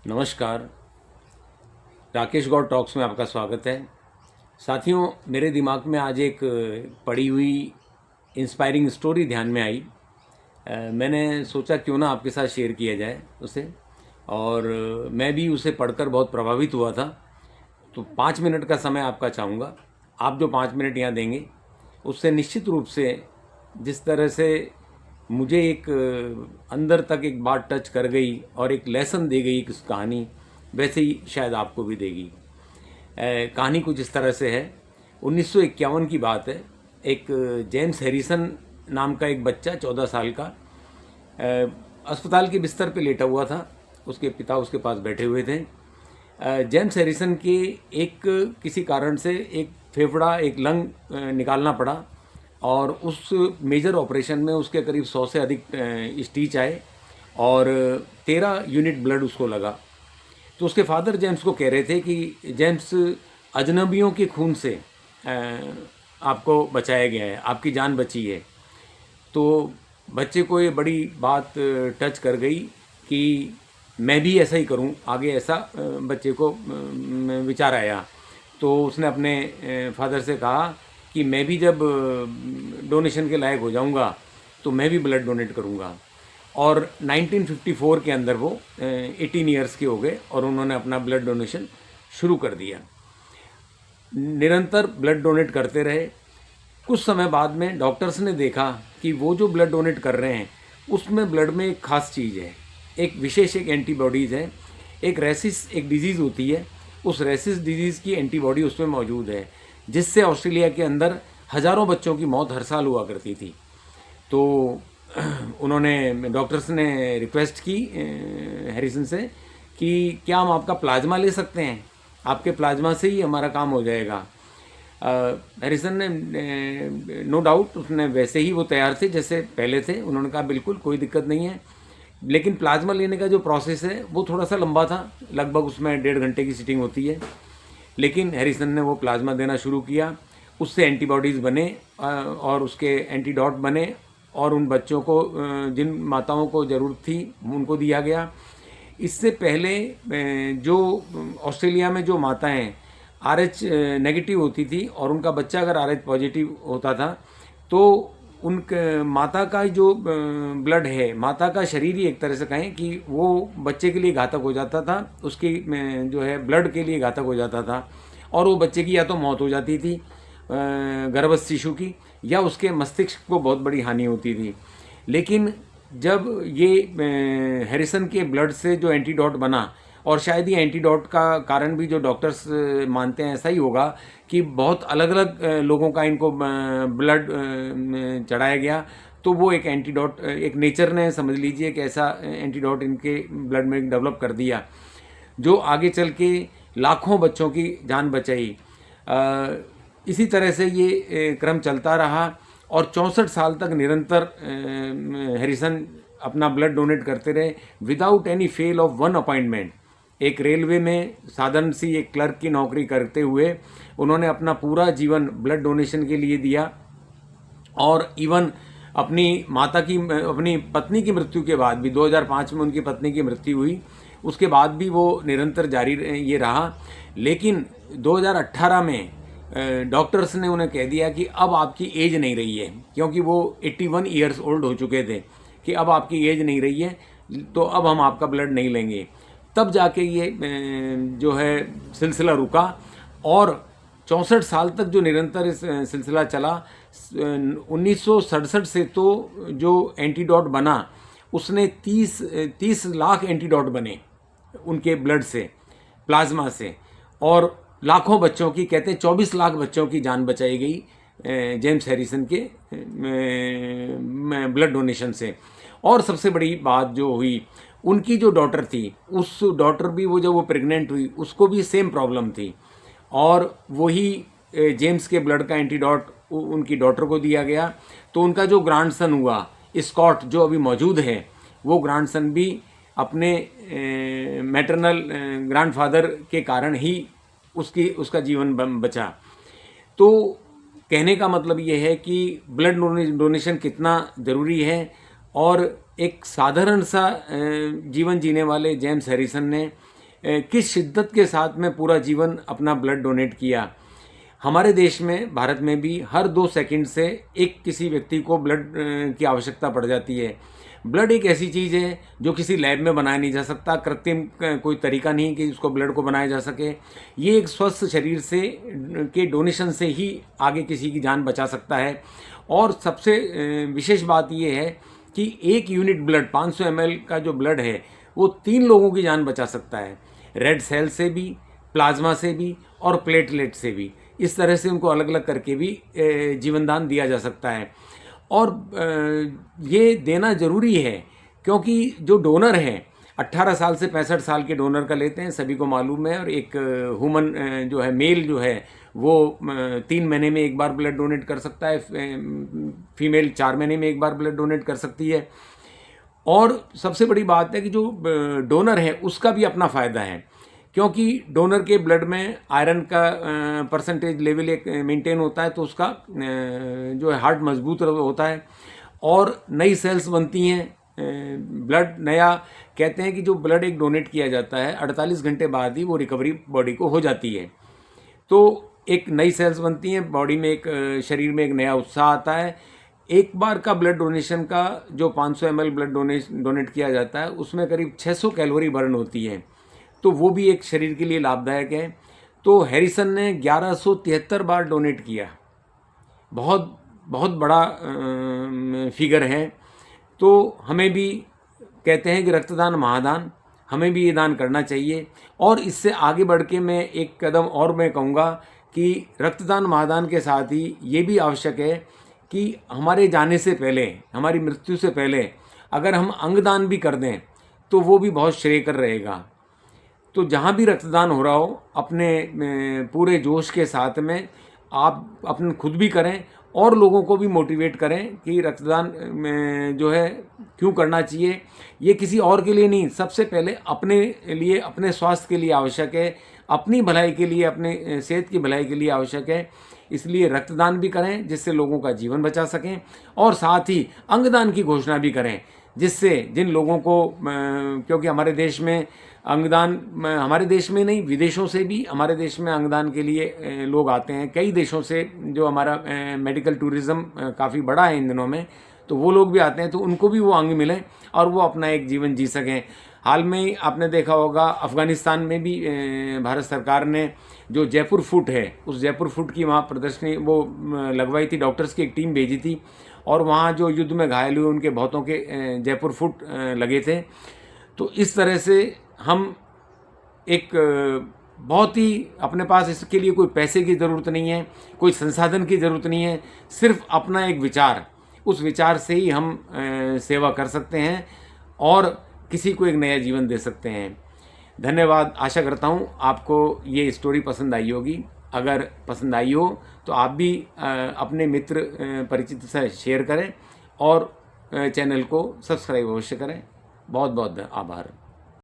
नमस्कार। राकेश गौड़ टॉक्स में आपका स्वागत है। साथियों, मेरे दिमाग में आज एक पड़ी हुई इंस्पायरिंग स्टोरी ध्यान में आई। मैंने सोचा क्यों ना आपके साथ शेयर किया जाए उसे। और मैं भी उसे पढ़कर बहुत प्रभावित हुआ था। तो 5 मिनट का समय आपका चाहूँगा। आप जो 5 मिनट यहाँ देंगे उससे निश्चित रूप से जिस तरह से मुझे एक अंदर तक एक बात टच कर गई और एक लेसन दे गई इस कहानी, वैसे ही शायद आपको भी देगी। कहानी कुछ इस तरह से है। 1951 की बात है। एक जेम्स हैरिसन नाम का एक बच्चा 14 साल का अस्पताल के बिस्तर पे लेटा हुआ था। उसके पिता उसके पास बैठे हुए थे। जेम्स हैरिसन के एक किसी कारण से एक फेफड़ा एक लंग निकालना पड़ा और उस मेजर ऑपरेशन में उसके करीब 100 से अधिक स्टिच आए और 13 यूनिट ब्लड उसको लगा। तो उसके फादर जेम्स को कह रहे थे कि जेम्स, अजनबियों के खून से आपको बचाया गया है, आपकी जान बची है। तो बच्चे को ये बड़ी बात टच कर गई कि मैं भी ऐसा ही करूं आगे, ऐसा बच्चे को विचार आया। तो उसने अपने फादर से कहा कि मैं भी जब डोनेशन के लायक हो जाऊंगा तो मैं भी ब्लड डोनेट करूंगा। और 1954 के अंदर वो 18 ईयर्स के हो गए और उन्होंने अपना ब्लड डोनेशन शुरू कर दिया। निरंतर ब्लड डोनेट करते रहे। कुछ समय बाद में डॉक्टर्स ने देखा कि वो जो ब्लड डोनेट कर रहे हैं उसमें ब्लड में एक खास चीज़ है, एक विशेष एक एंटीबॉडीज़ है। एक रेसिस एक डिजीज़ होती है, उस रेसिस डिजीज़ की एंटीबॉडी उसमें मौजूद है, जिससे ऑस्ट्रेलिया के अंदर हज़ारों बच्चों की मौत हर साल हुआ करती थी। तो उन्होंने डॉक्टर्स ने रिक्वेस्ट की हैरिसन से कि क्या हम आपका प्लाज्मा ले सकते हैं, आपके प्लाज्मा से ही हमारा काम हो जाएगा। हैरिसन ने नो डाउट, उसने वैसे ही वो तैयार थे जैसे पहले थे। उन्होंने कहा बिल्कुल कोई दिक्कत नहीं है, लेकिन प्लाज्मा लेने का जो प्रोसेस है वो थोड़ा सा लंबा था, लगभग उसमें 1.5 घंटे की सिटिंग होती है। लेकिन हैरिसन ने वो प्लाज्मा देना शुरू किया, उससे एंटीबॉडीज़ बने और उसके एंटीडॉट बने और उन बच्चों को जिन माताओं को ज़रूरत थी उनको दिया गया। इससे पहले जो ऑस्ट्रेलिया में जो माताएं RH नेगेटिव होती थी और उनका बच्चा अगर RH पॉजिटिव होता था तो उन माता का जो ब्लड है, माता का शरीर ही एक तरह से कहें कि वो बच्चे के लिए घातक हो जाता था, उसकी जो है ब्लड के लिए घातक हो जाता था और वो बच्चे की या तो मौत हो जाती थी गर्भस्थ शिशु की, या उसके मस्तिष्क को बहुत बड़ी हानि होती थी। लेकिन जब ये हैरिसन के ब्लड से जो एंटीडॉट बना, और शायद ये एंटीडॉट का कारण भी जो डॉक्टर्स मानते हैं ऐसा ही होगा कि बहुत अलग अलग लोगों का इनको ब्लड चढ़ाया गया, तो वो एक एंटीडॉट, एक नेचर ने समझ लीजिए कि ऐसा एंटीडॉट इनके ब्लड में डेवलप कर दिया जो आगे चल के लाखों बच्चों की जान बचाई। इसी तरह से ये क्रम चलता रहा और 64 साल तक निरंतर हैरिसन अपना ब्लड डोनेट करते रहे without any fell off one appointment. एक रेलवे में साधारण सी एक क्लर्क की नौकरी करते हुए उन्होंने अपना पूरा जीवन ब्लड डोनेशन के लिए दिया। और इवन अपनी माता की, अपनी पत्नी की मृत्यु के बाद भी, 2005 में उनकी पत्नी की मृत्यु हुई, उसके बाद भी वो निरंतर जारी ये रहा। लेकिन 2018 में डॉक्टर्स ने उन्हें कह दिया कि अब आपकी एज नहीं रही है, क्योंकि वो 81 ईयर्स ओल्ड हो चुके थे, कि अब आपकी एज नहीं रही है तो अब हम आपका ब्लड नहीं लेंगे। तब जाके ये जो है सिलसिला रुका और 64 साल तक जो निरंतर इस सिलसिला चला। 1967 से तो जो एंटीडॉट बना उसने 30 लाख एंटीडॉट बने उनके ब्लड से, प्लाज्मा से, और लाखों बच्चों की, कहते हैं 24 लाख बच्चों की जान बचाई गई जेम्स हैरिसन के ब्लड डोनेशन से। और सबसे बड़ी बात जो हुई, उनकी जो डॉटर थी, उस डॉटर भी वो जब वो प्रेग्नेंट हुई उसको भी सेम प्रॉब्लम थी और वही जेम्स के ब्लड का एंटीडॉट उनकी डॉटर को दिया गया। तो उनका जो ग्रैंडसन हुआ स्कॉट, जो अभी मौजूद है, वो ग्रैंडसन भी अपने मैटरनल ग्रैंडफादर के कारण ही उसका जीवन बचा। तो कहने का मतलब ये है कि ब्लड डोनेशन कितना ज़रूरी है। और एक साधारण सा जीवन जीने वाले जेम्स हैरिसन ने किस शिद्दत के साथ में पूरा जीवन अपना ब्लड डोनेट किया। हमारे देश में, भारत में भी हर 2 सेकंड से एक किसी व्यक्ति को ब्लड की आवश्यकता पड़ जाती है। ब्लड एक ऐसी चीज़ है जो किसी लैब में बनाया नहीं जा सकता, कृत्रिम कोई तरीका नहीं कि उसको ब्लड को बनाया जा सके। ये एक स्वस्थ शरीर से के डोनेशन से ही आगे किसी की जान बचा सकता है। और सबसे विशेष बात ये है कि 1 यूनिट ब्लड 500 ml का जो ब्लड है वो 3 लोगों की जान बचा सकता है, रेड सेल से भी, प्लाज्मा से भी और प्लेटलेट से भी। इस तरह से उनको अलग अलग करके भी जीवनदान दिया जा सकता है। और ये देना ज़रूरी है क्योंकि जो डोनर हैं 18 साल से 65 साल के डोनर का लेते हैं, सभी को मालूम है। और एक ह्यूमन जो है, मेल जो है वो 3 महीने में एक बार ब्लड डोनेट कर सकता है, फीमेल 4 महीने में एक बार ब्लड डोनेट कर सकती है। और सबसे बड़ी बात है कि जो डोनर है उसका भी अपना फ़ायदा है, क्योंकि डोनर के ब्लड में आयरन का परसेंटेज लेवल एक मेंटेन होता है, तो उसका जो है हार्ट मजबूत होता है और नई सेल्स बनती हैं। ब्लड नया, कहते हैं कि जो ब्लड एक डोनेट किया जाता है 48 घंटे बाद ही वो रिकवरी बॉडी को हो जाती है। तो एक नई सेल्स बनती हैं बॉडी में, एक शरीर में एक नया उत्साह आता है। एक बार का ब्लड डोनेशन का जो 500 ml ब्लड डोनेट किया जाता है उसमें करीब 600 कैलोरी बर्न होती है, तो वो भी एक शरीर के लिए लाभदायक है। तो हैरिसन ने 1173 बार डोनेट किया, बहुत बहुत बड़ा फिगर है। तो हमें भी कहते हैं कि रक्तदान महादान, हमें भी ये दान करना चाहिए। और इससे आगे बढ़ के मैं एक कदम और मैं कहूँगा कि रक्तदान महादान के साथ ही ये भी आवश्यक है कि हमारे जाने से पहले, हमारी मृत्यु से पहले अगर हम अंगदान भी कर दें तो वो भी बहुत श्रेयकर रहेगा। तो जहाँ भी रक्तदान हो रहा हो, अपने पूरे जोश के साथ में आप अपने खुद भी करें और लोगों को भी मोटिवेट करें कि रक्तदान जो है क्यों करना चाहिए। ये किसी और के लिए नहीं, सबसे पहले अपने लिए, अपने स्वास्थ्य के लिए आवश्यक है, अपनी भलाई के लिए, अपने सेहत की भलाई के लिए आवश्यक है। इसलिए रक्तदान भी करें जिससे लोगों का जीवन बचा सकें, और साथ ही अंगदान की घोषणा भी करें जिससे जिन लोगों को, क्योंकि हमारे देश में अंगदान, हमारे देश में नहीं विदेशों से भी हमारे देश में अंगदान के लिए लोग आते हैं, कई देशों से। जो हमारा मेडिकल टूरिज़्म काफ़ी बड़ा है इन दिनों में, तो वो लोग भी आते हैं, तो उनको भी वो अंग मिले और वो अपना एक जीवन जी सकें। हाल में ही आपने देखा होगा अफ़गानिस्तान में भी भारत सरकार ने जो जयपुर फुट है, उस जयपुर फुट की वहाँ प्रदर्शनी वो लगवाई थी, डॉक्टर्स की एक टीम भेजी थी और वहाँ जो युद्ध में घायल हुए उनके बहुतों के जयपुर फुट लगे थे। तो इस तरह से हम एक बहुत ही, अपने पास इसके लिए कोई पैसे की ज़रूरत नहीं है, कोई संसाधन की ज़रूरत नहीं है, सिर्फ अपना एक विचार, उस विचार से ही हम सेवा कर सकते हैं और किसी को एक नया जीवन दे सकते हैं। धन्यवाद। आशा करता हूँ आपको ये स्टोरी पसंद आई होगी। अगर पसंद आई हो तो आप भी अपने मित्र परिचित से शेयर करें और चैनल को सब्सक्राइब अवश्य करें। बहुत बहुत आभार।